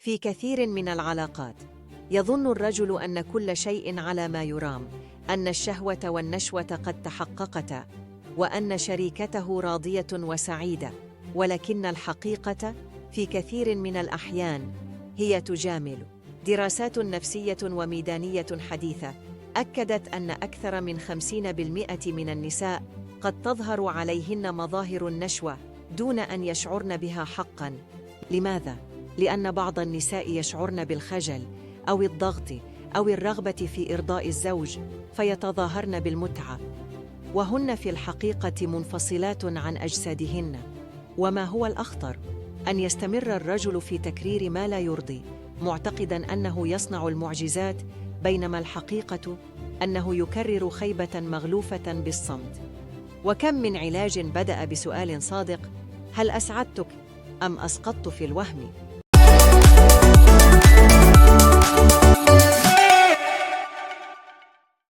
في كثير من العلاقات يظن الرجل أن كل شيء على ما يرام، أن الشهوة والنشوة قد تحققتا، وأن شريكته راضية وسعيدة، ولكن الحقيقة في كثير من الأحيان هي تجامل. دراسات نفسية وميدانية حديثة أكدت أن أكثر من 50% من النساء قد تظهر عليهن مظاهر النشوة دون أن يشعرن بها حقاً. لماذا؟ لأن بعض النساء يشعرن بالخجل أو الضغط أو الرغبة في إرضاء الزوج فيتظاهرن بالمتعة، وهن في الحقيقة منفصلات عن أجسادهن. وما هو الأخطر؟ أن يستمر الرجل في تكرير ما لا يرضي، معتقداً أنه يصنع المعجزات، بينما الحقيقة أنه يكرر خيبة مغلوفة بالصمت. وكم من علاج بدأ بسؤال صادق: هل أسعدتك أم أسقطت في الوهم؟